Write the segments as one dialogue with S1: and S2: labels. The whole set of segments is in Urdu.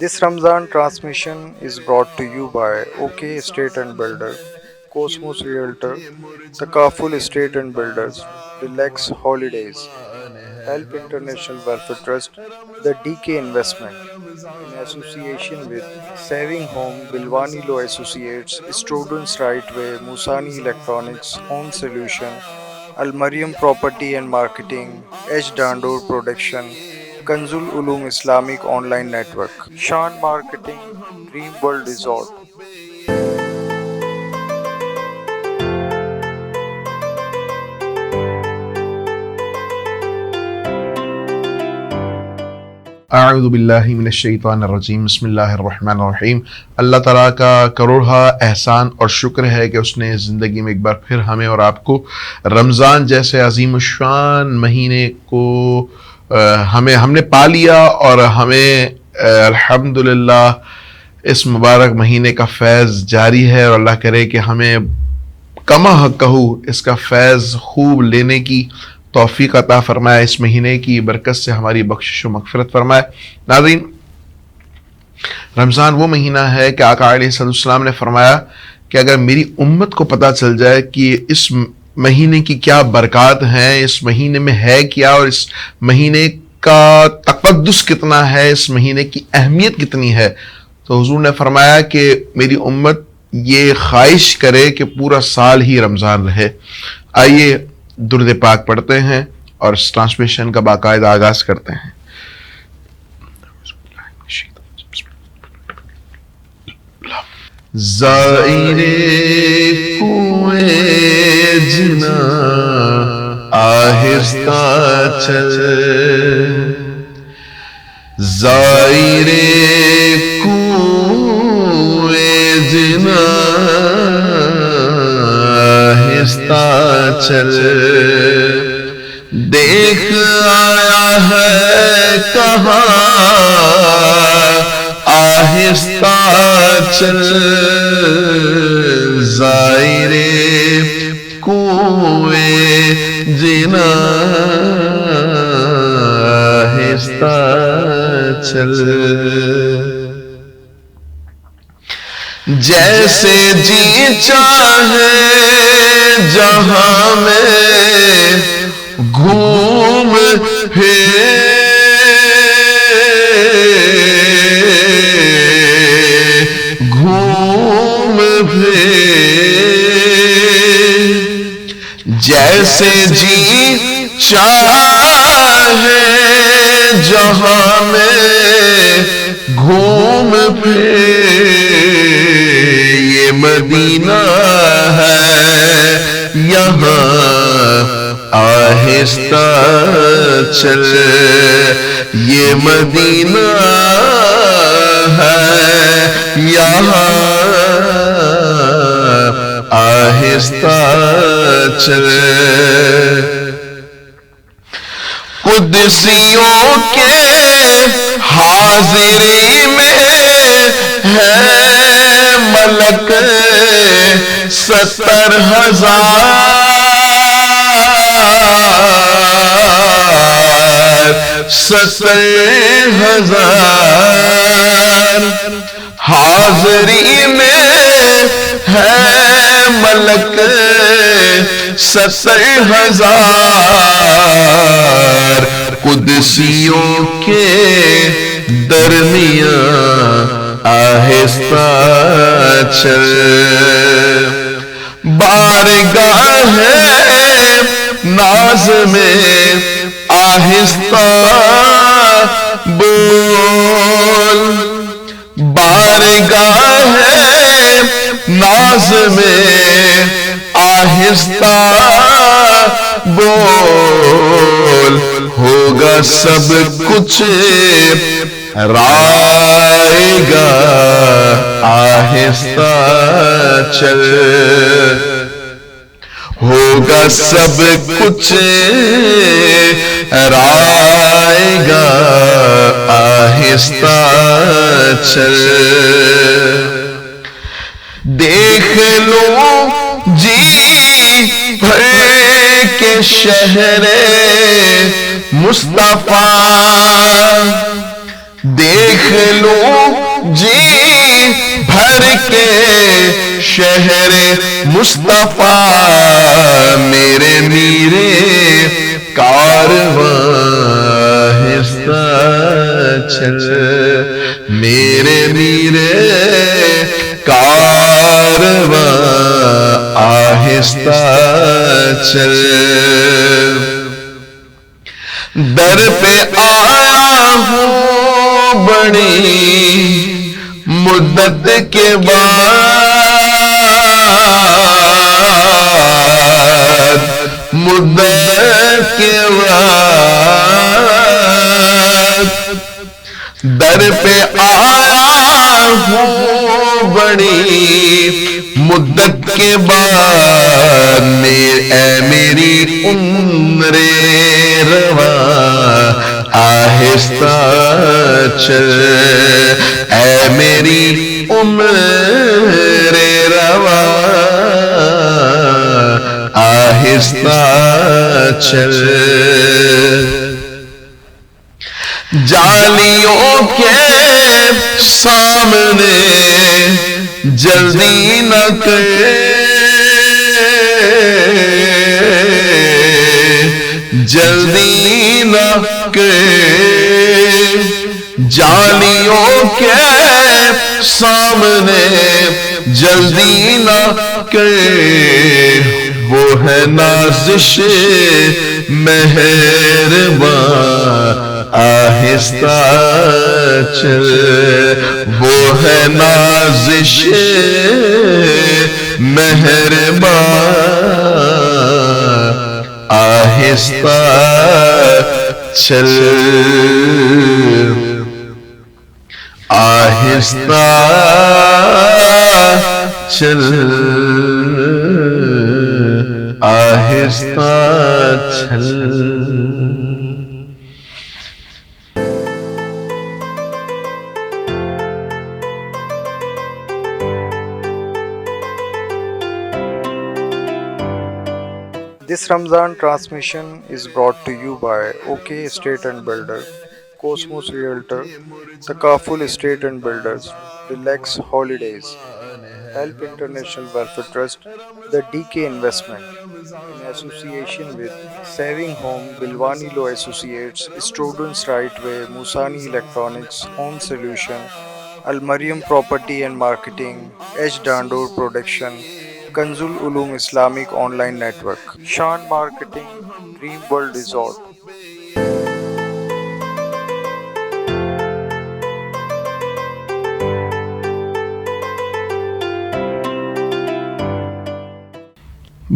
S1: This Ramzan transmission is brought to you by OK Estate and Builder, Cosmos Realtor, Takaful Estate and Builders, Relax Holidays, Help International Welfare Trust, the DK Investment, in association with Saving Home, Bilwani Law Associates, Students Right Way, Musani Electronics, Home Solution, Al Mariam Property and Marketing, H. Dandur Production, Kanzul Ulum Islamic Online Network, Shan Marketing, Dream World Resort.
S2: اعوذ باللہ من الشیطان الرجیم بسم اللہ الرحمن الرحیم۔ اللہ تعالیٰ کا کروڑہ احسان اور شکر ہے کہ اس نے زندگی میں ایک بار پھر ہمیں اور آپ کو رمضان جیسے عظیم الشان مہینے کو ہم نے پا لیا، اور ہمیں الحمدللہ اس مبارک مہینے کا فیض جاری ہے، اور اللہ کرے کہ ہمیں کما کہو اس کا فیض خوب لینے کی توفیق عطا فرمائے، اس مہینے کی برکت سے ہماری بخشش و مغفرت فرمائے۔ ناظرین، رمضان وہ مہینہ ہے کہ آقا علیہ السلام نے فرمایا کہ اگر میری امت کو پتہ چل جائے کہ اس مہینے کی کیا برکات ہیں، اس مہینے میں ہے کیا، اور اس مہینے کا تقدس کتنا ہے، اس مہینے کی اہمیت کتنی ہے، تو حضور نے فرمایا کہ میری امت یہ خواہش کرے کہ پورا سال ہی رمضان رہے۔ آئیے درود پاک پڑھتے ہیں اور اس ٹرانسمیشن کا باقاعدہ آغاز کرتے ہیں۔ زائر کوئے جنا آہستہ چل، زائر کوئے جنا آہستہ چل، دیکھ آیا ہے کہاں آہستہ چل، زائر کوئے جنا آہستہ چل، جیسے جی چاہے جہاں میں گھوم پھر، گھوم پھر، جیسے جی چاہے جہاں میں گھوم پھر، یہ مدینہ ہے یہاں آہستہ چل، یہ مدینہ ہے یہاں آہستہ چل، قدسیوں کے حاضری میں ہے ملک 70,000، 70,000 حاضری میں ہے ملک 70,000، قدسیوں کے درمیان آہستہ چل، بارگاہ ہے ناز میں آہستہ بول، بارگاہ ہے ناز میں آہستہ بول، ہوگا سب کچھ رائے گا آہستہ چل، ہوگا سب کچھ رائے گا آہستہ چل، دیکھ لو جی بھر کے شہر مصطفیٰ، دیکھ لو جی بھر کے شہر مصطفیٰ میرے میرے کارواں آہستہ چل، میرے میرے کارواں آہستہ چل، در پہ آیا ہوں بڑی مدت کے بعد، مدت کے بعد در پہ آیا ہوں بڑی مدت کے بعد، اے میری عمر رواں آہستہ چل، اے میری عمر رواں آہستہ چل، جالیوں کے سامنے جلدی نہ کر، جلدی نہ کر، جالیوں کے سامنے جلدی نہ کر، وہ ہے نازش مہرباں آہستہ چل، وہ ہے نازش مہرباں آہستہ چل، آہستہ چل، آہستہ چل۔
S1: This Ramzan transmission is brought to you by OK Estate and Builder, Cosmos Realtor, Takaful Estate and Builders, Relax Holidays, Help International Welfare Trust, The DK Investment, in association with Saving Home, Bilwani Law Associates, Students Right Way, Musani Electronics, Home Solution, Al Mariam Property and Marketing, H. Dandoor Production, Kanzul Ulum Islamic Online Network, Shan Marketing, Dream World Resort.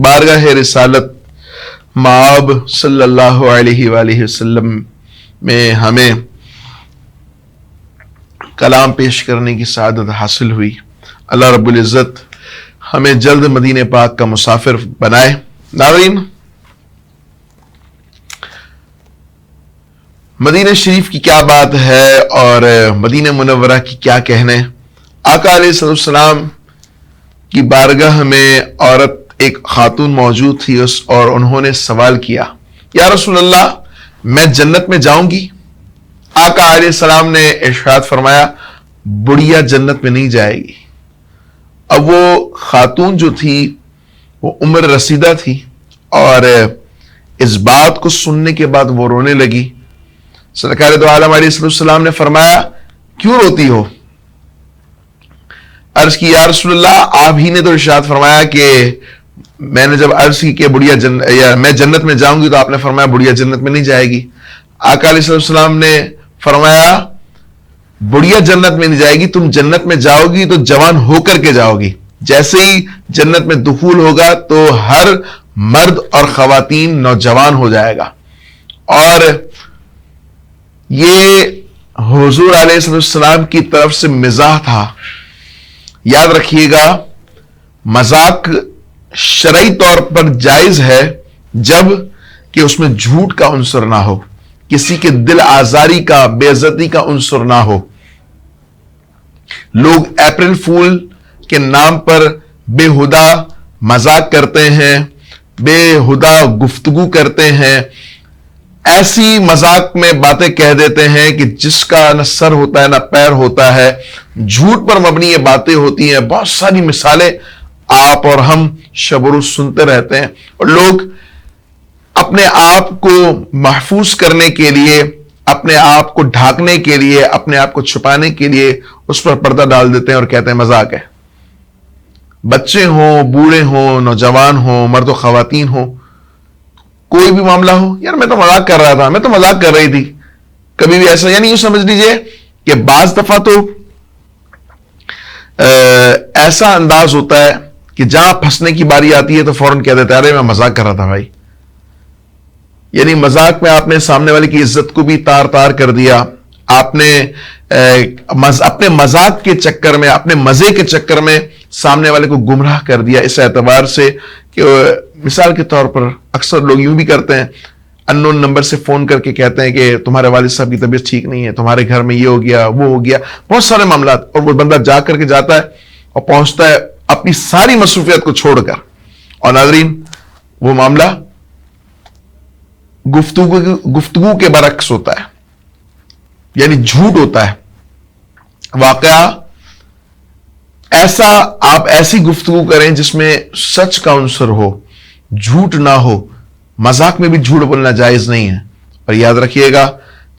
S2: بارگاہ رسالت مآب صلی اللہ علیہ وآلہ وسلم میں ہمیں کلام پیش کرنے کی سعادت حاصل ہوئی۔ اللہ رب العزت ہمیں جلد مدینہ پاک کا مسافر بنائے۔ ناظرین، مدینہ شریف کی کیا بات ہے اور مدینہ منورہ کی کیا کہنے۔ آقا علیہ السلام کی بارگاہ میں عورت ایک خاتون موجود تھی اور انہوں نے سوال کیا، یا رسول اللہ میں جنت میں جاؤں گی؟ آقا علیہ السلام نے ارشاد فرمایا، بڑھیا جنت میں نہیں جائے گی۔ اب وہ خاتون جو تھی وہ عمر رسیدہ تھی اور اس بات کو سننے کے بعد وہ رونے لگی۔ سرکار دو عالم علیہ السلام نے فرمایا، کیوں روتی ہو؟ عرض کی، یا رسول اللہ آپ ہی نے تو ارشاد فرمایا کہ میں نے جب عرض کی کہ میں جنت میں جاؤں گی تو آپ نے فرمایا بڑھیا جنت میں نہیں جائے گی۔ آقا علیہ السلام نے فرمایا، بڑھیا جنت میں نہیں جائے گی، تم جنت میں جاؤ گی تو جوان ہو کر کے جاؤ گی۔ جیسے ہی جنت میں دخول ہوگا تو ہر مرد اور خواتین نوجوان ہو جائے گا۔ اور یہ حضور علیہ السلام کی طرف سے مزاح تھا۔ یاد رکھیے گا، مذاق شرعی طور پر جائز ہے جب کہ اس میں جھوٹ کا عنصر نہ ہو، کسی کے دل آزاری کا، بے عزتی کا عنصر نہ ہو۔ لوگ اپریل فول کے نام پر بے ہدا مذاق کرتے ہیں، بے ہدا گفتگو کرتے ہیں، ایسی مذاق میں باتیں کہہ دیتے ہیں کہ جس کا نہ سر ہوتا ہے نہ پیر ہوتا ہے، جھوٹ پر مبنی یہ باتیں ہوتی ہیں. بہت ساری مثالیں آپ اور ہم شب و روز سنتے رہتے ہیں. اور لوگ اپنے آپ کو محفوظ کرنے کے لیے، اپنے آپ کو ڈھانکنے کے لیے، اپنے آپ کو چھپانے کے لیے اس پر پردہ ڈال دیتے ہیں اور کہتے ہیں مذاق ہے. بچے ہوں، بوڑھے ہوں، نوجوان ہوں، مرد و خواتین ہوں، کوئی بھی معاملہ ہو، یار میں تو مذاق کر رہا تھا، میں تو مذاق کر رہی تھی. کبھی بھی ایسا، یعنی یوں سمجھ لیجئے کہ بعض دفعہ تو ایسا انداز ہوتا ہے کہ جہاں پھنسنے کی باری آتی ہے تو فوراً کہہ دیتے ہیں ارے میں مذاق کر رہا تھا بھائی. یعنی مذاق میں آپ نے سامنے والے کی عزت کو بھی تار تار کر دیا. آپ نے اپنے مذاق کے چکر میں، اپنے مزے کے چکر میں سامنے والے کو گمراہ کر دیا. اس اعتبار سے کہ مثال کے طور پر اکثر لوگ یوں بھی کرتے ہیں، انون نمبر سے فون کر کے کہتے ہیں کہ تمہارے والد صاحب کی طبیعت ٹھیک نہیں ہے، تمہارے گھر میں یہ ہو گیا، وہ ہو گیا، بہت سارے معاملات. اور وہ بندہ جا کر کے جاتا ہے اور پہنچتا ہے اپنی ساری مصروفیت کو چھوڑ کر. اور ناظرین، وہ معاملہ گفتگو کے برعکس ہوتا ہے، یعنی جھوٹ ہوتا ہے. واقعہ ایسا، آپ ایسی گفتگو کریں جس میں سچ کا عنصر ہو، جھوٹ نہ ہو. مذاق میں بھی جھوٹ بولنا جائز نہیں ہے. اور یاد رکھیے گا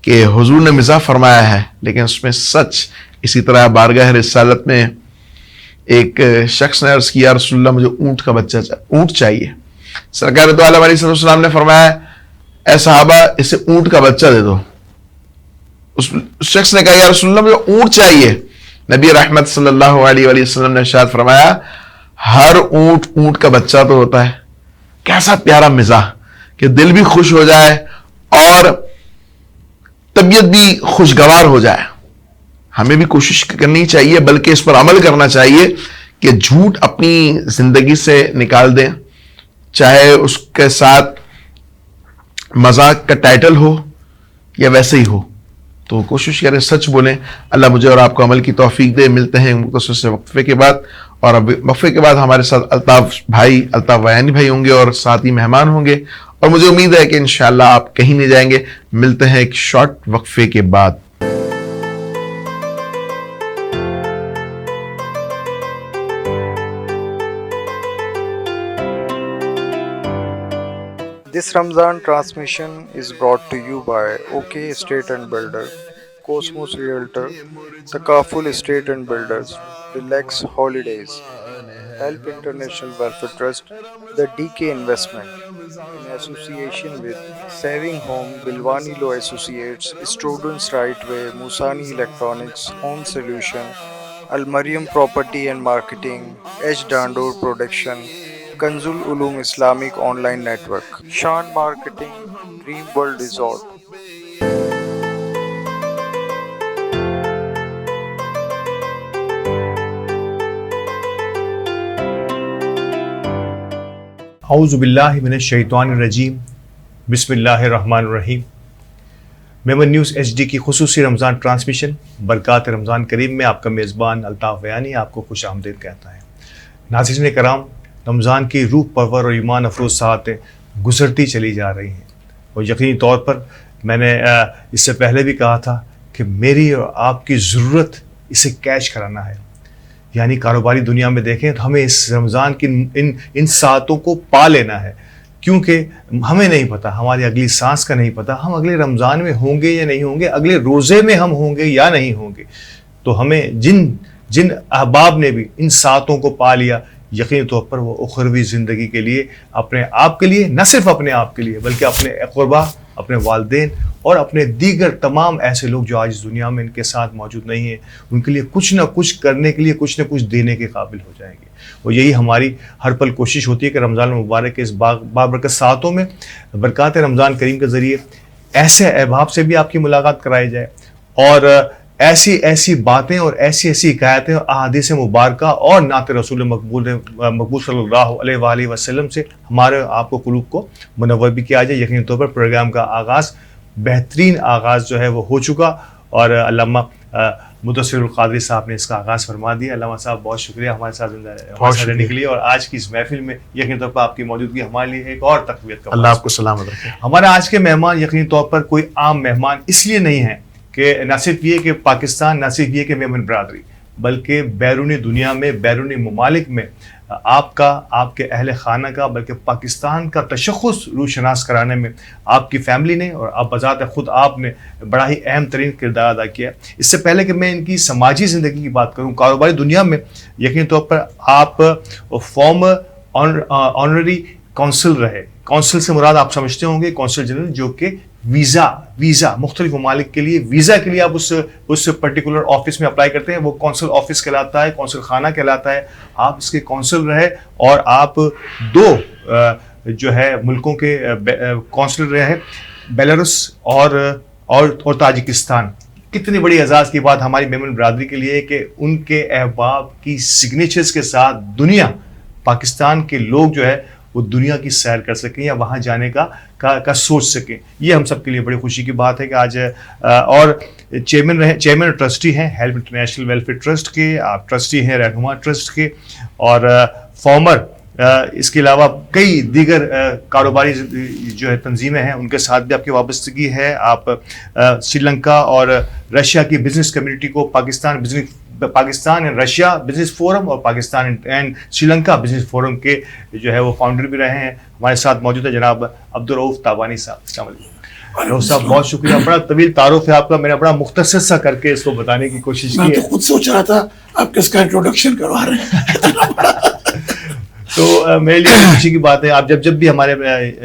S2: کہ حضور نے مزاح فرمایا ہے لیکن اس میں سچ. اسی طرح بارگاہ رسالت میں ایک شخص نے عرض کیا رسول اللہ مجھے اونٹ چاہیے. سرکار دو عالم علیہ السلام نے فرمایا اے صحابہ اسے اونٹ کا بچہ دے دو. اس شخص نے کہا یا رسول اللہ مجھے اونٹ چاہیے. نبی رحمت صلی اللہ علیہ وآلہ وسلم نے ارشاد فرمایا ہر اونٹ کا بچہ تو ہوتا ہے. کیسا پیارا مزاح کہ دل بھی خوش ہو جائے اور طبیعت بھی خوشگوار ہو جائے. ہمیں بھی کوشش کرنی چاہیے، بلکہ اس پر عمل کرنا چاہیے کہ جھوٹ اپنی زندگی سے نکال دیں، چاہے اس کے ساتھ مذاق کا ٹائٹل ہو یا ویسے ہی ہو. تو کوشش کریں سچ بولیں. اللہ مجھے اور آپ کو عمل کی توفیق دے. ملتے ہیں مختصر سے وقفے کے بعد، اور اب وقفے کے بعد ہمارے ساتھ الطاف ویانی بھائی ہوں گے اور ساتھ ہی مہمان ہوں گے. اور مجھے امید ہے کہ انشاءاللہ آپ کہیں نہیں جائیں گے. ملتے ہیں ایک شارٹ وقفے کے بعد.
S1: This Ramzan transmission is brought to you by OK Estate and Builder, Cosmos Realtor, Takaful Estate and Builders, Relax Holidays, Help International Welfare Trust, The DK Investment, in association with Saving Home, Bilwani Law Associates, Students Right Way, Musani Electronics, Home Solution, Al Mariam Property and Marketing, H. Dandor Production, Kanzul Ulum Islamic Online Network, Shan Marketing, Dream World Resort.
S3: اعوذ باللہ من الشیطان الرجیم، بسم اللہ الرحمن الرحیم. میمن نیوز ایچ ڈی کی خصوصی رمضان ٹرانسمیشن برکات رمضان کریم میں آپ کا میزبان الطاف ویانی آپ کو خوش آمدید کہتا ہے. ناظرین کرام، رمضان کی روح پرور اور ایمان افروز ساعتیں گزرتی چلی جا رہی ہیں، اور یقینی طور پر میں نے اس سے پہلے بھی کہا تھا کہ میری اور آپ کی ضرورت اسے کیچ کرانا ہے. یعنی کاروباری دنیا میں دیکھیں تو ہمیں اس رمضان کی ان ساعتوں کو پا لینا ہے، کیونکہ ہمیں نہیں پتا، ہماری اگلی سانس کا نہیں پتا ہم اگلے رمضان میں ہوں گے یا نہیں ہوں گے، اگلے روزے میں ہم ہوں گے یا نہیں ہوں گے. تو ہمیں جن احباب نے بھی ان ساعتوں کو پا لیا، یقینی طور پر وہ اخروی زندگی کے لیے، اپنے آپ کے لیے، نہ صرف اپنے آپ کے لیے بلکہ اپنے اقربا، اپنے والدین اور اپنے دیگر تمام ایسے لوگ جو آج اس دنیا میں ان کے ساتھ موجود نہیں ہیں، ان کے لیے کچھ نہ کچھ کرنے کے لیے، کچھ نہ کچھ دینے کے قابل ہو جائیں گے. اور یہی ہماری ہر پل کوشش ہوتی ہے کہ رمضان المبارک کے اس بابرکت ساعتوں میں برکات رمضان کریم کے ذریعے ایسے احباب سے بھی آپ کی ملاقات کرائی جائے، اور ایسی باتیں اور ایسی حکایتیں اور احادیث مبارکہ اور نعت رسول مقبول صلی اللہ علیہ وآلہ وسلم سے ہمارے آپ کو قلوب کو منور بھی کیا جائے. یقینی طور پر پروگرام کا آغاز، بہترین آغاز جو ہے وہ ہو چکا، اور علامہ مدثر القادری صاحب نے اس کا آغاز فرما دیا. علامہ صاحب بہت شکریہ ہمارے ساتھ
S2: بہت
S3: رہنے کے لیے, اور آج کی اس محفل میں یقینی طور پر آپ کی موجودگی ہمارے لیے ایک اور تقویت کا.
S2: اللہ آپ کو سلامت رکھے.
S3: ہمارا آج کے مہمان یقینی طور پر کوئی عام مہمان اس لیے نہیں ہے کہ نہ صرف یہ کہ پاکستان, نہ صرف یہ کہ میمن برادری, بلکہ بیرونی دنیا میں, بیرونی ممالک میں آپ کا, آپ کے اہل خانہ کا, بلکہ پاکستان کا تشخص روح شناس کرانے میں آپ کی فیملی نے اور آپ بذات خود آپ نے بڑا ہی اہم ترین کردار ادا کیا. اس سے پہلے کہ میں ان کی سماجی زندگی کی بات کروں, کاروباری دنیا میں یقینی طور پر آپ فارمر آنرری کونسل رہے. کونسل سے مراد آپ سمجھتے ہوں گے کونسل جنرل, جو کہ ویزا مختلف ممالک کے لیے ویزا کے لیے آپ اس پرٹیکولر آفس میں اپلائی کرتے ہیں, وہ کونسل آفس کہلاتا ہے, کونسل خانہ کہلاتا ہے. آپ اس کے کونسل رہے اور آپ 2 جو ہے ملکوں کے کونسل رہے, بیلاروس اور تاجکستان. کتنی بڑی اعزاز کی بات ہماری میمن برادری کے لیے کہ ان کے احباب کی سگنیچرز کے ساتھ دنیا, پاکستان کے لوگ جو ہے وہ دنیا کی سیر کر سکیں یا وہاں جانے کا سوچ سکیں. یہ ہم سب کے لیے بڑی خوشی کی بات ہے کہ آج اور چیئرمین اور ٹرسٹی ہیں ہیلپ انٹرنیشنل ویلفیئر ٹرسٹ کے, آپ ٹرسٹی ہیں رہنما ٹرسٹ کے, اور فارمر, اس کے علاوہ کئی دیگر کاروباری جو ہے تنظیمیں ہیں ان کے ساتھ بھی آپ کی وابستگی ہے. آپ سری لنکا اور رشیا کی بزنس کمیونٹی کو Pakistan and Russia business forum اور Pakistan and Sri Lanka business forum کے جو ہے وہ فاؤنڈر بھی رہے ہیں. ہمارے ساتھ موجود ہے جناب عبدالرؤف تابانی صاحب. السلام علیکم. رؤف صاحب بہت شکریہ, بڑا طویل تعارف ہے آپ کا, میں نے بڑا مختصر سا کر کے اس کو بتانے کی کوشش کی ہے.
S4: میں تو خود سوچ رہا تھا آپ کس کا انٹروڈکشن کروا رہے ہیں.
S3: تو میرے لیے خوشی کی بات ہے, آپ جب بھی ہمارے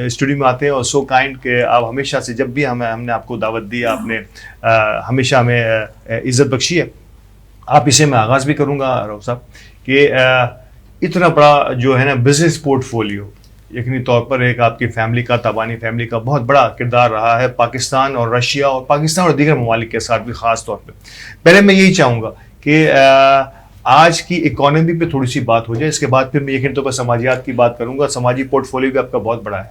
S3: اسٹوڈیو میں آتے ہیں, اور سو کائنڈ کہ آپ ہمیشہ سے جب بھی ہم نے آپ کو دعوت دی, آپ نے ہمیشہ ہمیں عزت بخشی ہے. آپ اسے میں آغاز بھی کروں گا رؤف صاحب کہ اتنا بڑا جو ہے نا بزنس پورٹ فولیو, یقینی طور پر ایک آپ کی فیملی کا, تابانی فیملی کا بہت بڑا کردار رہا ہے پاکستان اور رشیا اور پاکستان اور دیگر ممالک کے ساتھ بھی خاص طور پہ. پہلے میں یہی چاہوں گا کہ آج کی اکانومی پہ تھوڑی سی بات ہو جائے, اس کے بعد پھر میں یقینی طور پر سماجیات کی بات کروں گا. سماجی پورٹ فولیو بھی آپ کا بہت بڑا ہے.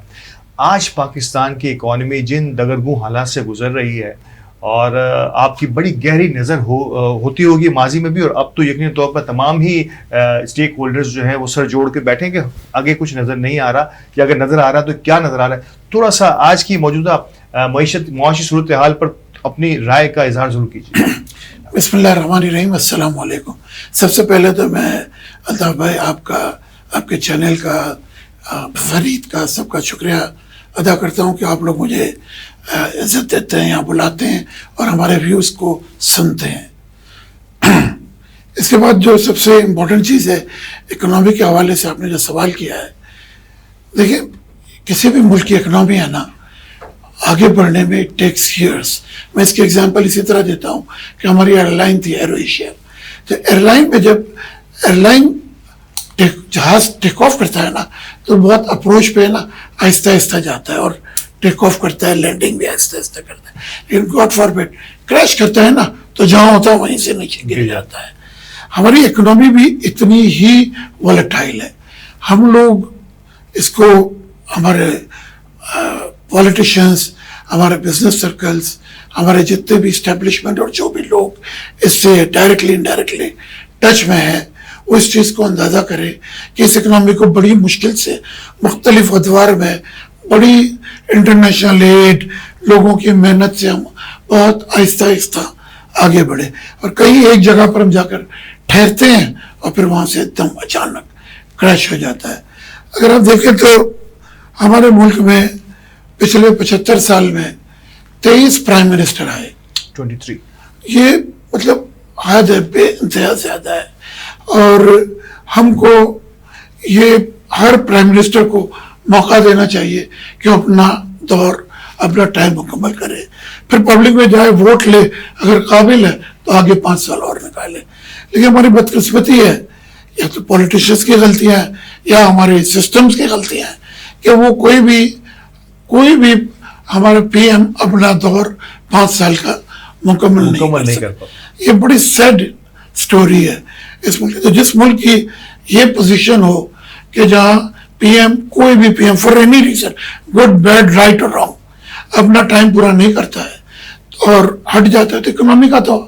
S3: آج پاکستان کی اکانومی جن دگرگوں حالات سے گزر رہی ہے, اور آپ کی بڑی گہری نظر ہوتی ہوگی ماضی میں بھی, اور اب تو یقینی طور پر تمام ہی اسٹیک ہولڈرز جو ہیں وہ سر جوڑ کے بیٹھیں کہ آگے کچھ نظر نہیں آ رہا, یا اگر نظر آ رہا تو کیا نظر آ رہا ہے. تھوڑا سا آج کی موجودہ معاشی صورتحال پر اپنی رائے کا اظہار ضرور کیجیے.
S4: بسم اللہ الرحمن الرحیم. السلام علیکم. سب سے پہلے تو میں الطاف بھائی آپ کے چینل کا, فرید کا, سب کا شکریہ ادا کرتا ہوں کہ آپ لوگ مجھے عزت دیتے ہیں, یہاں بلاتے ہیں اور ہمارے ویوز کو سنتے ہیں. اس کے بعد جو سب سے امپورٹنٹ چیز ہے اکنامی کے حوالے سے آپ نے جو سوال کیا ہے, دیکھیں کسی بھی ملک کی اکنامی ہے نا, آگے بڑھنے میں ٹیکس ایئرس. میں اس کی ایگزامپل اسی طرح دیتا ہوں کہ ہماری ایئر لائن تھی ایرو ایشیا. تو ایئر لائن پہ جب ایئر لائن جہاز ٹیک آف کرتا ہے نا تو بہت اپروچ پہ نا آہستہ آہستہ جاتا ہے اور ٹیک آف کرتا ہے, لینڈنگ بھی آہستہ آہستہ کرتا ہے. لیکن گاڈ فاربیڈ کریش کرتا ہے نا تو جہاں ہوتا ہے وہیں سے نیچے گر جاتا ہے. ہماری اکنامی بھی اتنی ہی والیٹائل ہے. ہم لوگ اس کو, ہمارے پولیٹیشنز, ہمارے بزنس سرکلز, ہمارے جتنے بھی اسٹیبلشمنٹ اور جو بھی لوگ اس سے ڈائریکٹلی انڈائریکٹلی ٹچ میں ہیں, وہ اس چیز کو اندازہ کرے کہ اس اکنامی کو بڑی مشکل سے مختلف ادوار میں بڑی انٹرنیشنل ایڈ, لوگوں کی محنت سے ہم بہت آہستہ آہستہ آگے بڑھے, اور کہیں ایک جگہ پر ہم جا کر ٹھہرتے ہیں اور پھر وہاں سے ایک دم اچانک کریش ہو جاتا ہے. اگر آپ دیکھیں تو ہمارے ملک میں پچھلے 75 سال میں 23 پرائم منسٹر آئے.
S3: 23
S4: یہ مطلب حد ہے, بے انتہا زیادہ ہے. اور ہم کو یہ ہر پرائم منسٹر کو موقع دینا چاہیے کہ وہ اپنا دور, اپنا ٹائم مکمل کرے, پھر پبلک میں جائے, ووٹ لے, اگر قابل ہے تو آگے 5 سال اور نکالے. لیکن ہماری بدقسمتی ہے, یا تو پولیٹیشنس کی غلطیاں ہیں یا ہمارے سسٹمز کی غلطیاں ہیں کہ وہ کوئی بھی ہمارا پی ایم اپنا دور 5 سال کا مکمل نہیں کر پاتا. یہ بڑی سیڈ سٹوری ہے اس ملک. تو جس ملک کی یہ پوزیشن ہو کہ جہاں پی ایم, کوئی بھی P M for any reason, good bad right اور رانگ, اپنا ٹائم پورا نہیں کرتا ہے اور ہٹ جاتا ہے, تو اکنامی کا تو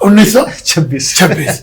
S4: 1926.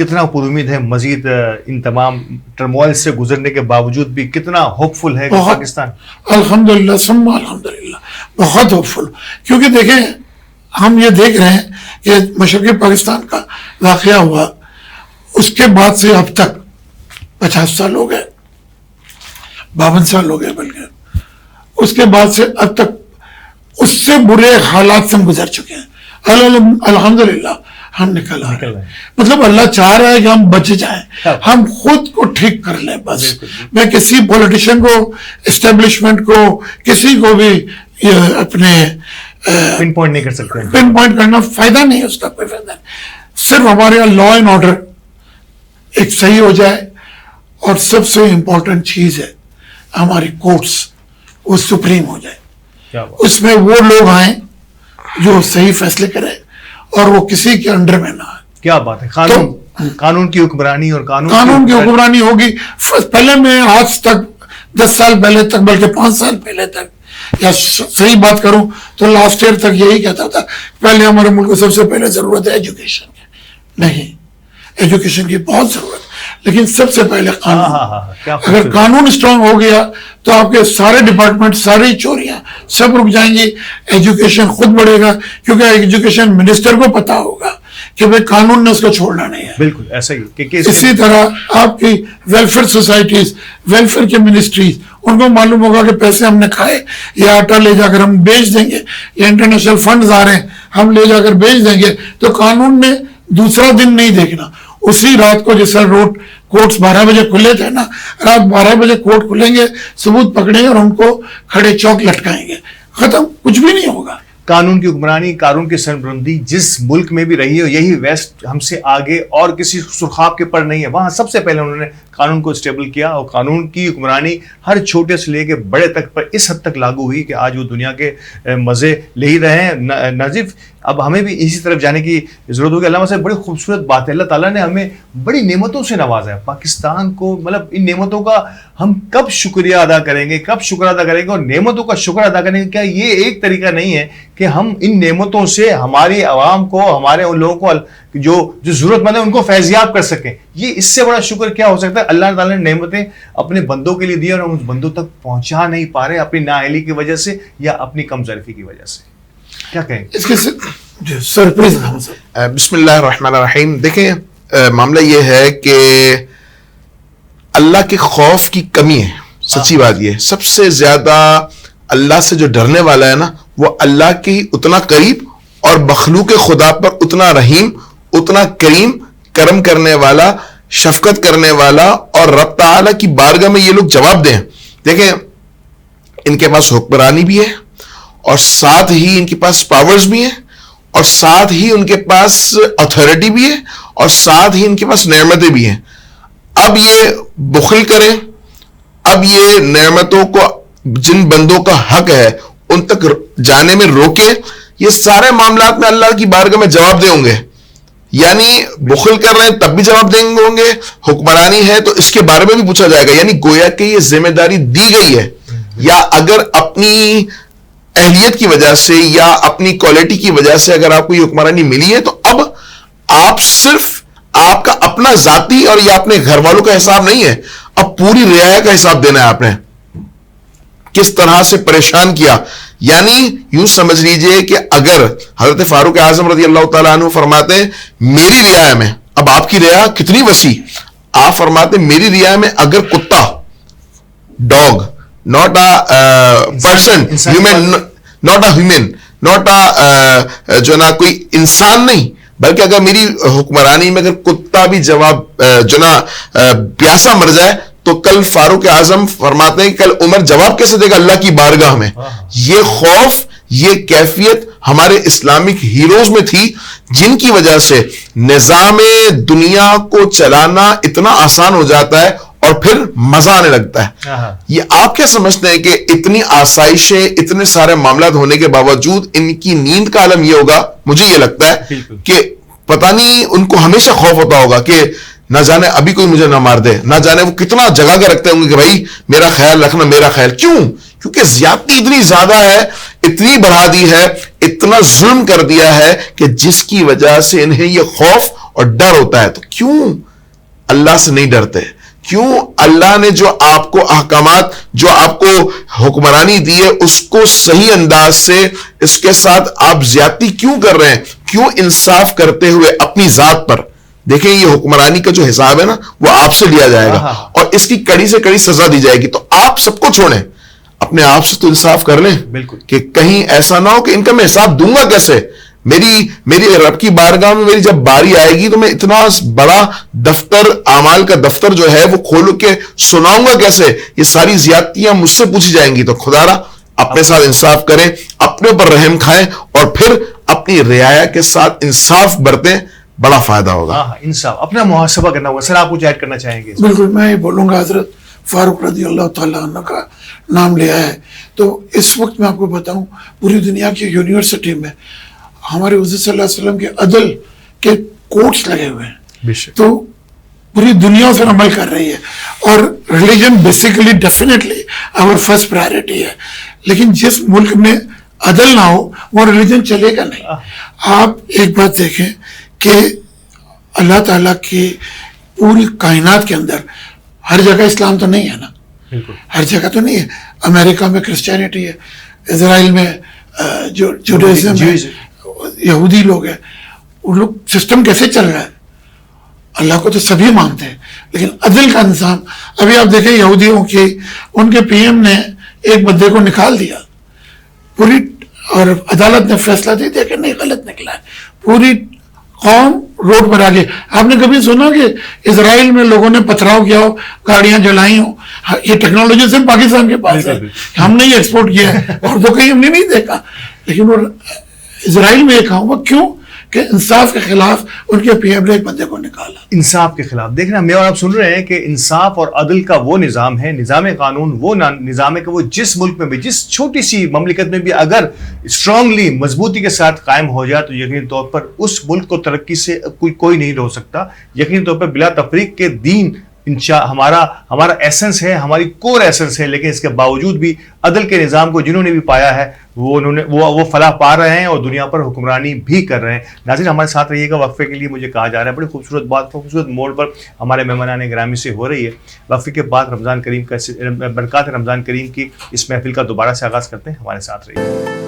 S3: کتنا پر امید ہے مزید ان تمام ٹرموائل سے گزرنے کے باوجود بھی کتنا ہوپ فل ہے کہ پاکستان؟
S4: الحمدللہ ثم الحمدللہ بہت ہوپ فل، کیونکہ دیکھیں ہم یہ دیکھ رہے ہیں کہ مشرقی پاکستان کا واقعہ ہوا، اس کے بعد سے اب تک 50 سال ہو گئے، 52 سال ہو گئے، بلکہ اس کے بعد سے اب تک اس سے برے حالات سے ہم گزر چکے ہیں، الحمدللہ ہم نکل آ رہے ہیں۔ مطلب اللہ چاہ رہا ہے کہ ہم بچ جائیں، ہم خود کو ٹھیک کر لیں بس۔ میں کسی پولیٹیشین کو، اسٹیبلشمنٹ کو، کسی کو بھی اپنے
S3: پن پوائنٹ نہیں کر سکتے،
S4: پن پوائنٹ کرنا فائدہ نہیں ہے، اس کا کوئی فائدہ نہیں۔ صرف ہمارے یہاں لا اینڈ آرڈر ایک صحیح ہو جائے، اور سب سے امپورٹنٹ چیز ہے ہماری کورٹس وہ سپریم ہو جائے، اس میں وہ لوگ آئیں جو صحیح فیصلے کریں اور وہ کسی کے انڈر میں نہ آئے۔
S3: کیا بات ہے، قانون کی حکمرانی اور
S4: قانون کی حکمرانی ہوگی۔ پہلے میں آج تک 10 سال پہلے تک، بلکہ 5 سال پہلے تک، یا صحیح بات کروں تو لاسٹ ایئر تک یہی کہتا تھا پہلے ہمارے ملک کو سب سے پہلے ضرورت ہے ایجوکیشن کی۔ نہیں، ایجوکیشن کی بہت ضرورت، لیکن سب سے پہلے قانون۔ اگر قانون اسٹرانگ ہو گیا تو آپ کے سارے ڈپارٹمنٹ، ساری چوریاں سب رک جائیں گی، ایجوکیشن خود بڑھے گا، کیونکہ ایجوکیشن منسٹر کو پتا ہوگا کہ بھئی قانون نے اس کو چھوڑنا نہیں ہے۔
S3: بالکل ایسا ہی۔
S4: اسی طرح آپ کی ویلفیئر سوسائٹیز، ویلفیئر کی منسٹریز، ان کو معلوم ہوگا کہ پیسے ہم نے کھائے، یا آٹا لے جا کر ہم بیچ دیں گے، یا انٹرنیشنل فنڈز آ رہے ہیں ہم لے جا کر بیچ دیں گے، تو قانون نے دوسرا دن نہیں دیکھنا، اسی رات کو جیسا کورٹس 12 بجے کھلے تھے نا، رات 12 بجے کورٹ کھلیں گے، ثبوت پکڑیں گے اور ان کو کھڑے چوک لٹکائیں گے، ختم، کچھ بھی نہیں ہوگا۔
S3: قانون کی حکمرانی، قانون کی سربلندی جس ملک میں بھی رہی ہے، یہی ویسٹ ہم سے آگے اور کسی سرخاب کے پر نہیں ہے، وہاں سب سے پہلے انہوں نے قانون کو اسٹیبل کیا، اور قانون کی حکمرانی ہر چھوٹے سے لے کے بڑے تک پر اس حد تک لاگو ہوئی کہ آج وہ دنیا کے مزے لے ہی رہے ہیں۔ ناظف، اب ہمیں بھی اسی طرف جانے کی ضرورت ہوگی۔ علامہ صاحب، بڑی خوبصورت بات ہے، اللہ تعالیٰ نے ہمیں بڑی نعمتوں سے نوازا ہے پاکستان کو، مطلب ان نعمتوں کا ہم کب شکریہ ادا کریں گے، کب شکر ادا کریں گے، اور نعمتوں کا شکر ادا کریں گے؟ کیا یہ ایک طریقہ نہیں ہے کہ ہم ان نعمتوں سے ہماری عوام کو، ہمارے ان لوگوں کو جو ضرورت مند ہیں ان کو فیضیاب کر سکیں؟ یہ اس سے بڑا شکر کیا ہو سکتا ہے؟ اللہ تعالیٰ نے نعمتیں اپنے بندوں کے لیے دی اور ہم اس بندوں تک پہنچا نہیں پا رہے اپنی نااہلی کی وجہ سے یا اپنی کم ظرفی کی وجہ سے، کیا کہیں؟
S4: اس کے سرپرائز۔
S2: بسم اللہ الرحمن الرحیم۔ دیکھیں، معاملہ یہ ہے کہ اللہ کے خوف کی کمی ہے، سچی بات یہ ہے۔ سب سے زیادہ اللہ سے جو ڈرنے والا ہے نا، وہ اللہ کی اتنا قریب اور مخلوق خدا پر اتنا رحیم، اتنا کریم، کرم کرنے والا، شفقت کرنے والا، اور رب تعالیٰ کی بارگاہ میں یہ لوگ جواب دیں۔ دیکھیں، ان کے پاس حکمرانی بھی ہے، اور ساتھ ہی ان کے پاس پاورز بھی ہیں، اور ساتھ ہی ان کے پاس اتھارٹی بھی ہے، اور ساتھ ہی ان کے پاس نعمتیں بھی ہیں۔ اب یہ بخل کریں، اب یہ نعمتوں کو جن بندوں کا حق ہے ان تک جانے میں روکیں، یہ سارے معاملات میں اللہ کی بارگاہ میں جواب دیں ہوں گے۔ یعنی بخل کر رہے ہیں تب بھی جواب دیں گے ہوں گے، حکمرانی ہے تو اس کے بارے میں بھی پوچھا جائے گا، یعنی گویا کہ یہ ذمہ داری دی گئی ہے، یا اگر اپنی اہلیت کی وجہ سے یا اپنی کوالٹی کی وجہ سے اگر آپ کو یہ حکمرانی ملی ہے، تو اب آپ صرف آپ کا اپنا ذاتی اور یا اپنے گھر والوں کا حساب نہیں ہے، اب پوری رعایا کا حساب دینا ہے آپ نے، کس طرح سے پریشان کیا۔ یعنی یوں سمجھ لیجئے کہ اگر حضرت فاروق اعظم رضی اللہ تعالیٰ عنہ فرماتے ہیں میری رعایا میں، اب آپ کی رعایا کتنی وسیع، آپ فرماتے ہیں میری رعایا میں اگر کتا، dog, not a person, human, not a human, not a جو نا کوئی انسان نہیں، بلکہ اگر میری حکمرانی میں اگر کتا بھی جواب جو نا پیاسا مر جائے، تو کل فاروق اعظم فرماتے ہیں کہ کل عمر جواب کیسے دے گا اللہ کی بارگاہ میں۔ یہ خوف، یہ کیفیت ہمارے اسلامک ہیروز میں تھی، جن کی وجہ سے نظام دنیا کو چلانا اتنا آسان ہو جاتا ہے اور پھر مزہ آنے لگتا ہے۔ یہ آپ کیا سمجھتے ہیں کہ اتنی آسائشیں، اتنے سارے معاملات ہونے کے باوجود ان کی نیند کا عالم یہ ہوگا؟ مجھے یہ لگتا ہے کہ پتہ نہیں ان کو ہمیشہ خوف ہوتا ہوگا کہ نہ جانے ابھی کوئی مجھے نہ مار دے، نہ جانے وہ کتنا جگہ کے رکھتے ہوں گے کہ بھائی میرا خیال رکھنا، میرا خیال۔ کیوں؟ کیونکہ زیادتی اتنی زیادہ ہے، اتنی بڑھا دی ہے، اتنا ظلم کر دیا ہے کہ جس کی وجہ سے انہیں یہ خوف اور ڈر ہوتا ہے. تو کیوں اللہ سے نہیں ڈرتے؟ کیوں اللہ نے جو آپ کو احکامات، جو آپ کو حکمرانی دی ہے، اس کو صحیح انداز سے، اس کے ساتھ آپ زیادتی کیوں کر رہے ہیں؟ کیوں انصاف کرتے ہوئے اپنی ذات پر؟ دیکھیں یہ حکمرانی کا جو حساب ہے نا وہ آپ سے لیا جائے گا اور اس کی کڑی سے کڑی سزا دی جائے گی. تو آپ سب کو چھوڑیں، اپنے آپ سے تو انصاف کر لیں.
S3: بالکل.
S2: کہ کہیں ایسا نہ ہو کہ ان کا میں حساب دوں گا کیسے؟ میری رب کی بارگاہ میں میری جب باری آئے گی تو میں اتنا بڑا دفتر، اعمال کا دفتر جو ہے وہ کھول کے سناؤں گا کیسے؟ یہ ساری زیادتیاں مجھ سے پوچھی جائیں گی. تو خدا را اپنے ساتھ انصاف کریں، اپنے اوپر رحم کھائیں اور پھر اپنی رعایا کے ساتھ انصاف برتیں، بڑا فائدہ ہوگا.
S3: انصاف، اپنا محاسبہ کرنا ہوگا. سر آپ کچھ ایڈ کرنا چاہیں گے؟
S4: بالکل، میں یہ بولوں گا، حضرت فاروق رضی اللہ تعالیٰ عنہ کا نام لیا ہے تو اس وقت میں آپ کو بتاؤں پوری دنیا کی یونیورسٹی میں ہمارے حضور صلی اللہ علیہ وسلم کے عدل کے کوٹس لگے ہوئے ہیں. تو پوری دنیا اس پر عمل کر رہی ہے اور ریلیجن بیسیکلی ڈیفینیٹلی اور فرسٹ پرائرٹی ہے. لیکن جس ملک میں عدل نہ ہو وہ ریلیجن چلے گا نہیں. آپ ایک بات دیکھیں کہ اللہ تعالیٰ کی پوری کائنات کے اندر ہر جگہ اسلام تو نہیں ہے نا، ہر جگہ تو نہیں ہے. امریکہ میں کرسچینٹی ہے، اسرائیل میں جو جوڈائزم ہے، یہودی لوگ ہیں، وہ لوگ سسٹم کیسے چل رہا ہے؟ اللہ کو تو سبھی مانتے ہیں لیکن عدل کا نظام. ابھی آپ دیکھیں یہودیوں کی ان کے پی ایم نے ایک بندے کو نکال دیا پوری، اور عدالت نے فیصلہ دے دیا کہ نہیں غلط نکلا ہے. پوری قوم روڈ پر آ گئی. آپ نے کبھی سنا کہ اسرائیل میں لوگوں نے پتھراؤ کیا ہو، گاڑیاں جلائی ہوں؟ یہ ٹیکنالوجی سے پاکستان کے پاس ہے، ہم نے یہ ایکسپورٹ کیا ہے اور تو کہیں ہم نے نہیں دیکھا. لیکن وہ اسرائیل میں یہ کہا ہوا کیوں کہ انصاف کے خلاف ان کے پی ایم نے ایک بندے کو نکالا.
S3: انصاف کے خلاف دیکھنا، میں اور آپ سن رہے ہیں کہ انصاف اور عدل کا وہ نظام ہے، نظام قانون وہ نظام ہے کہ وہ جس ملک میں بھی، جس چھوٹی سی مملکت میں بھی اگر اسٹرانگلی مضبوطی کے ساتھ قائم ہو جائے تو یقینی طور پر اس ملک کو ترقی سے کوئی نہیں روک سکتا. یقینی طور پر بلا تفریق کے دین ہمارا ایسنس ہے، ہماری کور ایسنس ہے. لیکن اس کے باوجود بھی عدل کے نظام کو جنہوں نے بھی پایا ہے وہ فلاح پا رہے ہیں اور دنیا پر حکمرانی بھی کر رہے ہیں. ناظرین ہمارے ساتھ رہیے گا. وقفے کے لیے مجھے کہا جا رہا ہے بڑی خوبصورت بات، خوبصورت موڑ پر ہمارے مہمانان گرامی سے ہو رہی ہے. وقفے کے بعد رمضان کریم کا برکات رمضان کریم کی اس محفل کا دوبارہ سے آغاز کرتے ہیں. ہمارے ساتھ رہیے.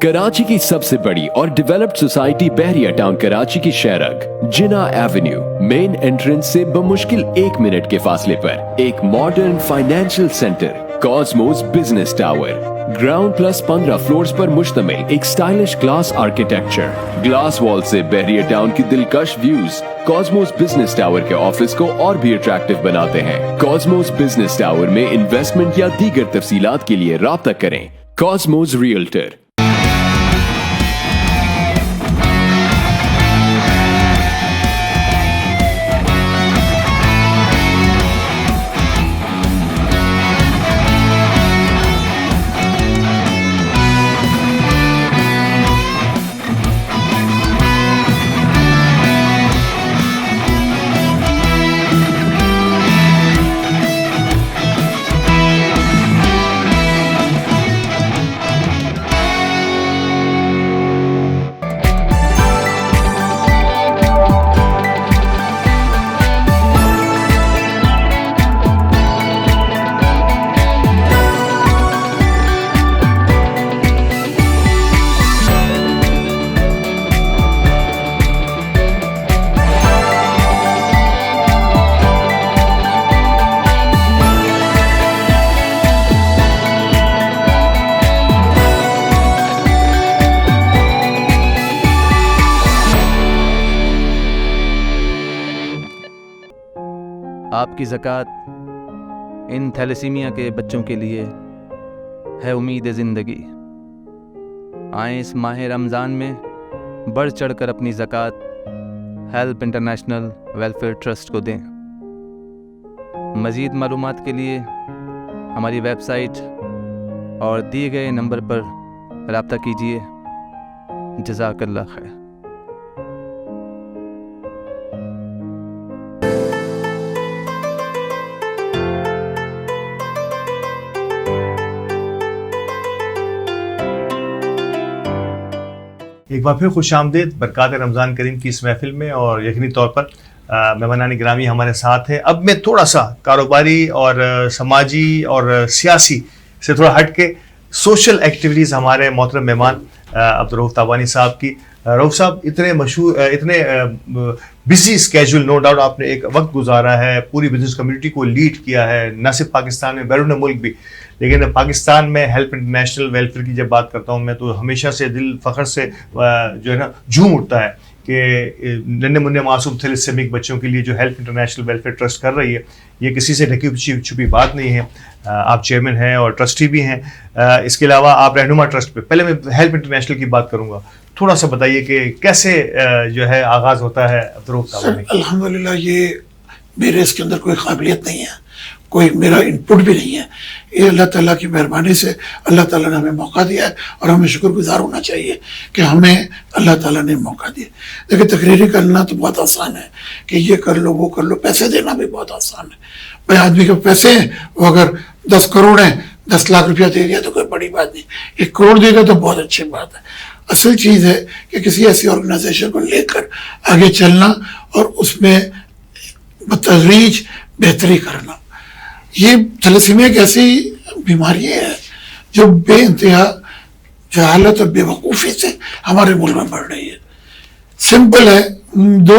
S5: کراچی کی سب سے بڑی اور ڈیولپڈ سوسائٹی بحریہ ٹاؤن کراچی کی شہرک جنا ایونیو مین انٹرنس سے بمشکل 1 منٹ کے فاصلے پر ایک modern financial centre Cosmos business tower, ground plus 15 floors پر مشتمل ایک سٹائلش گلاس آرکیٹیکچر، گلاس وال سے بحریہ ٹاؤن کی دلکش ویوز کاسموس بزنس ٹاور کے آفس کو اور بھی اٹریکٹیو بناتے ہیں. کاسموس بزنس ٹاور میں انویسٹمنٹ یا دیگر تفصیلات کے لیے رابطہ کریں. Cosmos realtor.
S6: آپ کی زکوٰۃ ان تھیلیسیمیا کے بچوں کے لیے ہے امید زندگی. آئیں اس ماہ رمضان میں بڑھ چڑھ کر اپنی زکوٰۃ ہیلپ انٹرنیشنل ویلفیئر ٹرسٹ کو دیں. مزید معلومات کے لیے ہماری ویب سائٹ اور دیے گئے نمبر پر رابطہ کیجیے. جزاک اللہ خیر.
S3: ایک بار پھر خوش آمدید برکات رمضان کریم کی اس محفل میں. اور یقینی طور پر مہمانان گرامی ہمارے ساتھ ہیں. اب میں تھوڑا سا کاروباری اور سماجی اور سیاسی سے تھوڑا ہٹ کے سوشل ایکٹیویٹیز ہمارے محترم مہمان عبدالرؤف تابانی صاحب کی. رؤف صاحب اتنے مشہور اتنے بزی اسکیجول، نو ڈاؤٹ آپ نے ایک وقت گزارا ہے، پوری بزنس کمیونٹی کو لیڈ کیا ہے، نہ صرف پاکستان میں بیرون ملک بھی. لیکن پاکستان میں ہیلپ انٹرنیشنل ویلفیئر کی جب بات کرتا ہوں میں تو ہمیشہ سے دل فخر سے جو ہے نا جھوم اٹھتا ہے کہ ننھے منھے معصوم تھیلیسیمک بچوں کے لیے جو ہیلپ انٹرنیشنل ویلفیئر ٹرسٹ کر رہی ہے یہ کسی سے ڈھکی چھپی بات نہیں ہے. آپ چیئرمین ہیں اور ٹرسٹی بھی ہیں. اس کے علاوہ آپ رہنما ٹرسٹ پہ. پہلے میں ہیلپ انٹرنیشنل کی بات کروں گا، تھوڑا سا بتائیے کہ کیسے جو ہے آغاز ہوتا ہے عبدالرؤف تابانی.
S4: الحمدللہ یہ میرے اس کے اندر کوئی قابلیت نہیں ہے، کوئی میرا انپٹ بھی نہیں ہے. یہ اللہ تعالیٰ کی مہربانی سے اللہ تعالیٰ نے ہمیں موقع دیا ہے اور ہمیں شکر گزار ہونا چاہیے کہ ہمیں اللہ تعالیٰ نے موقع دیا. دیکھیں تقریری کرنا تو بہت آسان ہے کہ یہ کر لو وہ کر لو، پیسے دینا بھی بہت آسان ہے. بھائی آدمی کے پیسے ہیں، وہ اگر 10 کروڑ ہیں 10 لاکھ روپیہ دے دیا تو کوئی بڑی بات نہیں، 1 کروڑ دے گا تو بہت اچھی بات ہے. اصل چیز ہے کہ کسی ایسی آرگنائزیشن کو لے کر آگے چلنا اور اس میں بتدریج بہتری کرنا. یہ تھیلیسیمیا ایک ایسی بیماری ہے جو بے انتہا جہالت اور بے وقوفی سے ہمارے ملک میں بڑھ رہی ہے. سمپل ہے، 2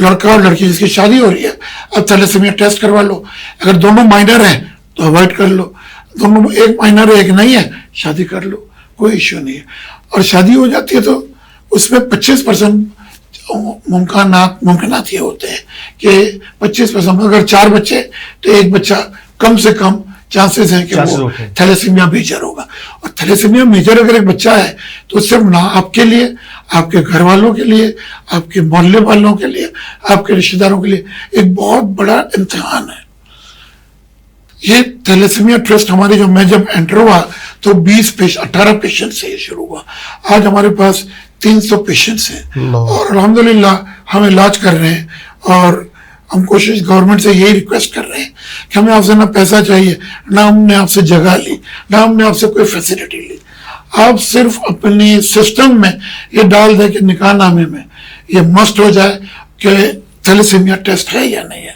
S4: لڑکا اور لڑکی جس کی شادی ہو رہی ہے، اب تھیلیسیمیا ٹیسٹ کروا لو. اگر دونوں مائنر ہیں تو اوائڈ کر لو، دونوں ایک مائنر ہے ایک نہیں ہے شادی کر لو، کوئی ایشو نہیں ہے. اور شادی ہو جاتی ہے تو اس میں 25% ممکنات یہ ہوتے ہیں کہ 25% اگر 4 بچے تو 1 بچہ کم سے کم چانسز ہیں کہ وہ تھیلیسیمیا میجر ہوگا. اور تھیلیسیمیا میجر اگر ایک بچہ ہے تو صرف نہ آپ کے لیے، آپ کے گھر والوں کے لیے، آپ کے محلے والوں کے لیے، آپ کے رشتہ داروں کے لیے ایک بہت بڑا امتحان ہے. یہ تھیلیسیمیا ٹرسٹ ہمارے جو میں جب انٹر ہوا تو 18 پیشنٹ سے یہ شروع ہوا. آج ہمارے پاس 300 پیشنٹس ہیں اور الحمدللہ ہم علاج کر رہے ہیں. اور ہم کوشش گورنمنٹ سے یہی ریکویسٹ کر رہے ہیں کہ ہمیں آپ سے نہ پیسہ چاہیے، نہ ہم نے آپ سے جگہ لی، نہ ہم نے آپ سے کوئی فیسلٹی لی. آپ صرف اپنی سسٹم میں یہ ڈال دیں کہ نکاح نامے میں یہ مسٹ ہو جائے کہ تھیلیسیمیا ٹیسٹ ہے یا نہیں ہے.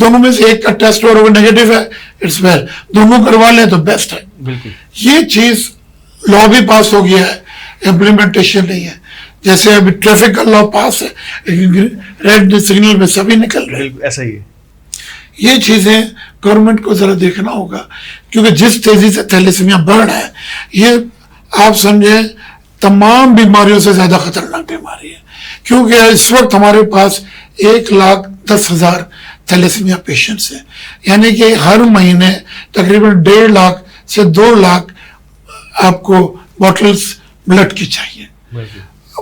S4: دونوں میں سے ایک کا ٹیسٹ اور وہ نیگیٹو ہے اٹس ویل، دونوں کروا لیں تو بیسٹ ہے.
S3: بالکل
S4: یہ چیز لا بھی پاس ہو گیا ہے، امپلیمنٹیشن نہیں ہے. جیسے ابھی ٹریفک کا لا پاس ہے لیکن ریڈ سگنل میں سبھی نکل رہے ہیں.
S3: ایسا ہی ہے.
S4: یہ چیزیں گورنمنٹ کو ذرا دیکھنا ہوگا کیونکہ جس تیزی سے تھیلیسیمیا بڑھ رہا ہے یہ آپ سمجھیں تمام بیماریوں سے زیادہ خطرناک بیماری ہے. کیونکہ اس وقت ہمارے پاس 1,10,000 تھیلیسیمیا پیشنٹس ہیں، یعنی کہ ہر مہینے تقریباً 1.5 لاکھ سے 2 لاکھ آپ کو بوٹلز بلڈ کی چاہیے.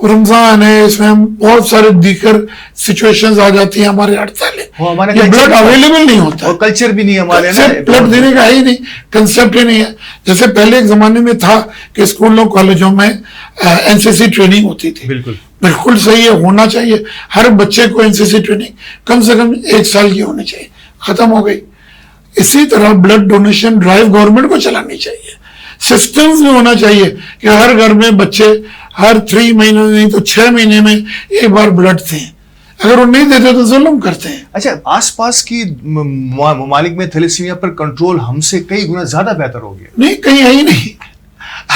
S4: رمضان ہے، اس میں ہم بہت سارے دیگر سچویشنز آ جاتی ہیں ہمارے 48 یہ بلڈ اویلیبل نہیں ہوتا
S3: اور کلچر بھی نہیں ہمارے
S4: بلڈ دینے کا ہی نہیں، کنسپٹ ہی نہیں ہے. جیسے پہلے ایک زمانے میں تھا کہ اسکولوں کالجوں میں NCC ٹریننگ ہوتی تھی. بالکل صحیح ہے، ہونا چاہیے. ہر بچے کو NCC ٹریننگ کم سے کم 1 سال کی ہونی چاہیے. ختم ہو گئی. اسی طرح بلڈ ڈونیشن ڈرائیو گورنمنٹ کو چلانی چاہیے. سسٹمز میں ہونا چاہیے کہ ہر گھر میں بچے ہر 3 مہینے نہیں تو 6 مہینے میں ایک بار بلڈ دیں. اگر وہ نہیں دیتے تو ظلم کرتے ہیں.
S3: اچھا، آس پاس کی ممالک میں تھیلیسیمیا پر کنٹرول ہم سے کئی گنا زیادہ بہتر ہو گیا.
S4: نہیں، کہیں ہے ہی نہیں.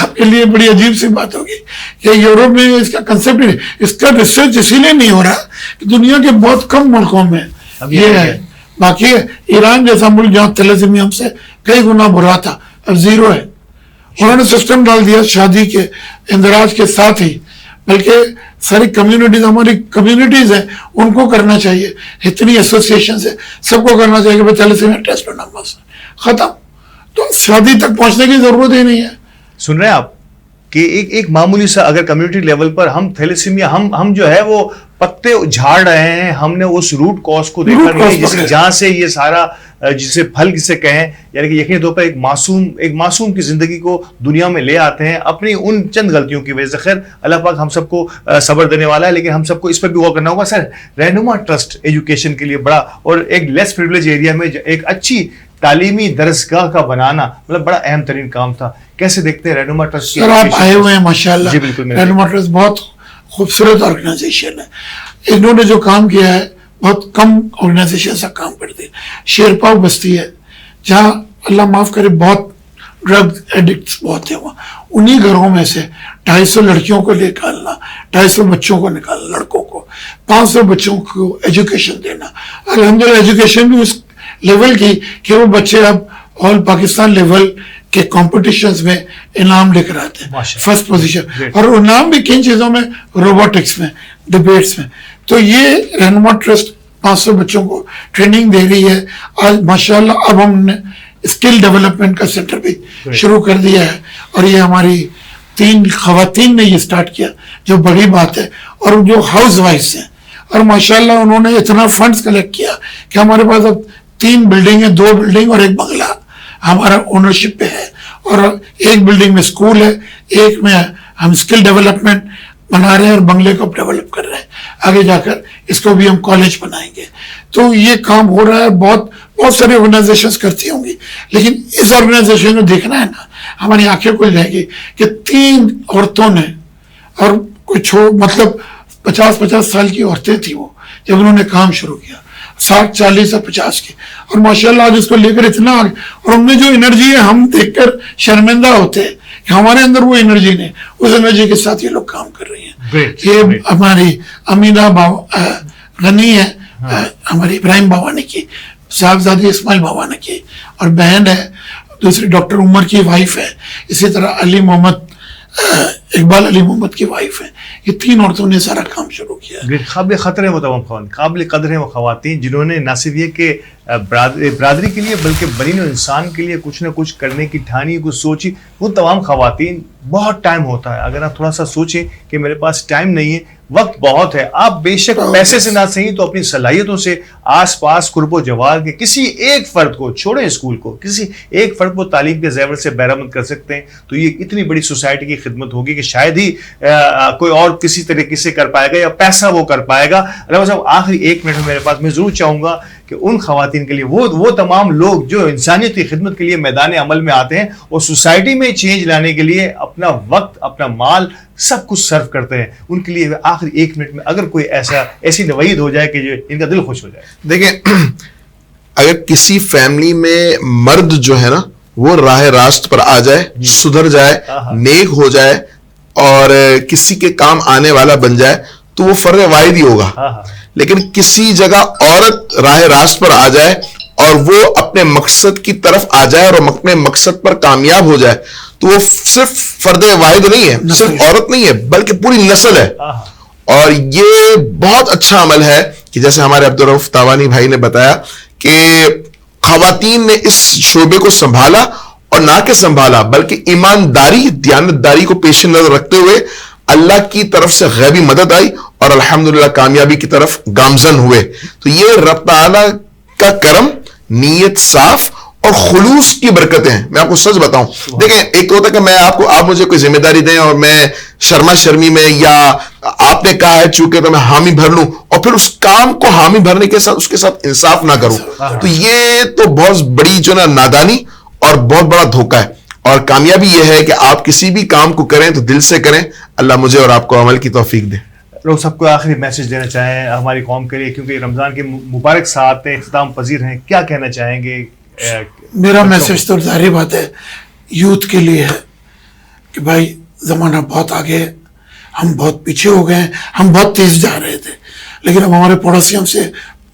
S4: آپ کے لیے بڑی عجیب سی بات ہوگی کہ یورپ میں اس کا کنسپٹ نہیں، اس کا ریسرچ اسی لیے نہیں ہو رہا کہ دنیا کے بہت کم ملکوں میں یہ ہے. باقی ایران جیسا ملک جہاں تھیلیسیمیا ہم سے کئی گنا برا تھا اب 0 ہے. انہوں نے سسٹم ڈال دیا شادی کے اندراج کے ساتھ ہی بلکہ ساری کمیونٹیز ہماری کمیونٹیز ہیں ان کو کرنا چاہیے, اتنی ایسوسیشن سے سب کو کرنا چاہیے کہ تھیلیسیمیا ٹیسٹ اور نمبر ختم, تو شادی تک پہنچنے کی ضرورت ہی نہیں ہے.
S3: سن رہے ہیں آپ کہ ایک معمولی سا اگر کمیونٹی لیول پر ہم تھیلیسیمیا ہم جو ہے وہ پتے جھاڑ رہے ہیں, ہم نے اس روٹ کاز کو دیکھا نہیں ہے جہاں سے یہ سارا جسے پھل کسے کہیں, یعنی کہ یقینی طور پر ایک معصوم کی زندگی کو دنیا میں لے آتے ہیں اپنی ان چند غلطیوں کی وجہ سے. خیر اللہ پاک ہم سب کو صبر دینے والا ہے, لیکن ہم سب کو اس پر بھی غور کرنا ہوگا. سر رہنما ٹرسٹ ایجوکیشن کے لیے بڑا اور ایک لیس پریویلیج ایریا میں ایک اچھی تعلیمی درسگاہ کا بنانا مطلب بڑا اہم ترین کام تھا. کیسے دیکھتے ہیں رہنما ٹرسٹ کی؟
S4: سر آپ آئے ہوئے ہیں ماشاءاللہ.
S3: جی بالکل.
S4: رہنما ٹرسٹ بہت خوبصورت آرگنائزیشن ہے. انہوں نے جو کام کیا ہے بہت کم آرگنائزیشن سے کام کرتی ہے. شیرپاؤ بستی ہے جہاں اللہ معاف کرے بہت ڈرگ ایڈکٹس بہت ہیں, وہاں انہی گھروں میں سے 250 لڑکیوں کو نکالنا, 250 بچوں کو نکالنا, لڑکوں کو 500 بچوں کو ایجوکیشن دینا. الحمدللہ ایجوکیشن بھی اس لیول کی کہ وہ بچے اب آل پاکستان لیول کے کمپٹیشنز میں انعام لے کر آتے ہیں, فرسٹ پوزیشن, اور انعام بھی کن چیزوں میں, روبوٹکس میں, ڈبیٹس میں. تو یہ رہنما ٹرسٹ 500 بچوں کو ٹریننگ دے رہی ہے آج ماشاءاللہ. اب ہم نے اسکل ڈیولپمنٹ کا سینٹر بھی شروع کر دیا ہے, اور یہ ہماری 3 خواتین نے یہ سٹارٹ کیا جو بڑی بات ہے, اور جو ہاؤس وائفs ہیں, اور ماشاءاللہ انہوں نے اتنا فنڈز کلیکٹ کیا کہ ہمارے پاس اب 3 بلڈنگ ہیں, 2 بلڈنگ اور 1 بنگلہ ہمارا اونرشپ پہ ہے, اور ایک بلڈنگ میں اسکول ہے, ایک میں ہم اسکل ڈیولپمنٹ بنا رہے ہیں اور بنگلے کو ڈیولپ کر رہے ہیں. آگے جا کر اس کو بھی ہم کالج بنائیں گے. تو یہ کام ہو رہا ہے, بہت ساری آرگنائزیشنز کرتی ہوں گی, لیکن اس آرگنائزیشن کو دیکھنا ہے نا, ہماری آنکھیں کھل جائیں گی کہ 3 عورتوں نے, اور کچھ مطلب 50 سال کی عورتیں تھیں وہ جب انہوں نے کام شروع کیا, 60 40 اور 50 کی, اور ماشاءاللہ آج اس کو لے کر اتنا آگے, اور ان میں جو انرجی ہے ہم دیکھ کر شرمندہ ہوتے ہیں کہ ہمارے اندر وہ انرجی نہیں, اس انرجی کے ساتھ یہ لوگ کام کر رہی ہیں. یہ ہماری امینا غنی ہے, ہماری ابراہیم بھوانی کی صاحبزادی اسماعیل بھوانی کی, اور بہن ہے دوسری ڈاکٹر عمر کی وائف ہے, اسی طرح علی محمد اقبال علی محمد کی وائف ہے. یہ 3 عورتوں نے سارا کام شروع کیا.
S3: قابل خطر ہیں وہ تمام خواتین, قابل قدر ہیں وہ خواتین جنہوں نے نہ صرف یہ کہ برادری کے لیے بلکہ بنی انسان کے لیے کچھ نہ کچھ کرنے کی ٹھانی, کچھ سوچی. وہ تمام خواتین, بہت ٹائم ہوتا ہے, اگر آپ تھوڑا سا سوچیں کہ میرے پاس ٹائم نہیں ہے, وقت بہت ہے, آپ بے شک پیسے سے نہ صحیح تو اپنی صلاحیتوں سے آس پاس قرب و جوار کے کسی ایک فرد کو, چھوڑے اسکول کو, کسی ایک فرد کو تعلیم کے زیور سے بہرمند کر سکتے ہیں. تو یہ اتنی بڑی سوسائٹی کی خدمت ہوگی کہ شاید ہی کوئی اور کسی طریقے سے کر پائے گا یا پیسہ وہ کر پائے گا. علامہ صاحب آخری 1 منٹ میرے پاس, میں ضرور چاہوں گا کہ ان خواتین کے لیے, وہ تمام لوگ جو انسانیت کی خدمت کے لیے میدان عمل میں آتے ہیں اور سوسائٹی میں چینج لانے کے لیے اپنا وقت, اپنا مال, سب کچھ سرو کرتے ہیں, ان کے لیے آخری 1 منٹ میں اگر کوئی ایسی نوید ہو جائے کہ جو ان کا دل خوش ہو جائے.
S2: دیکھیں, اگر کسی فیملی میں مرد جو ہے نا وہ راہ راست پر آ جائے, سدھر جائے, نیک ہو جائے اور کسی کے کام آنے والا بن جائے تو وہ فرد واحد ہی ہوگا. لیکن کسی جگہ عورت راہ راست پر آ جائے اور وہ اپنے مقصد کی طرف آ جائے اور اپنے مقصد پر کامیاب ہو جائے تو وہ صرف فرد واحد نہیں ہے, صرف عورت نہیں ہے, بلکہ پوری نسل ہے. اور یہ بہت اچھا عمل ہے کہ جیسے ہمارے عبدالرؤف تاوانی بھائی نے بتایا کہ خواتین نے اس شعبے کو سنبھالا, اور نہ کہ سنبھالا بلکہ ایمانداری, دیانتداری کو پیش نظر رکھتے ہوئے اللہ کی طرف سے غیبی مدد آئی اور الحمدللہ کامیابی کی طرف گامزن ہوئے. تو یہ رب تعالیٰ کا کرم, نیت صاف اور خلوص کی برکتیں ہیں. میں آپ کو سچ بتاؤں, دیکھیں ایک ہوتا ہے کہ آپ مجھے کوئی ذمہ داری دیں اور میں شرما شرمی میں یا آپ نے کہا ہے چونکہ تو میں حامی بھر لوں اور پھر اس کام کو حامی بھرنے کے ساتھ اس کے ساتھ انصاف نہ کروں, تو یہ تو بہت بڑی جو نا نادانی اور بہت بڑا دھوکہ ہے. اور کامیابی یہ ہے کہ آپ کسی بھی کام کو کریں تو دل سے کریں. اللہ مجھے اور آپ کو عمل کی توفیق دے.
S3: لوگ سب کو آخری میسج دینا چاہیں ہماری قوم کے لیے, کیونکہ رمضان کے مبارک ساعتیں اختتام پذیر ہیں, کیا کہنا چاہیں گے؟
S4: میرا میسج تو ظاہری بات ہے یوتھ کے لیے ہے کہ بھائی زمانہ بہت آگے ہے, ہم بہت پیچھے ہو گئے ہیں, ہم بہت تیز جا رہے تھے, لیکن اب ہمارے پڑوسی ہم سے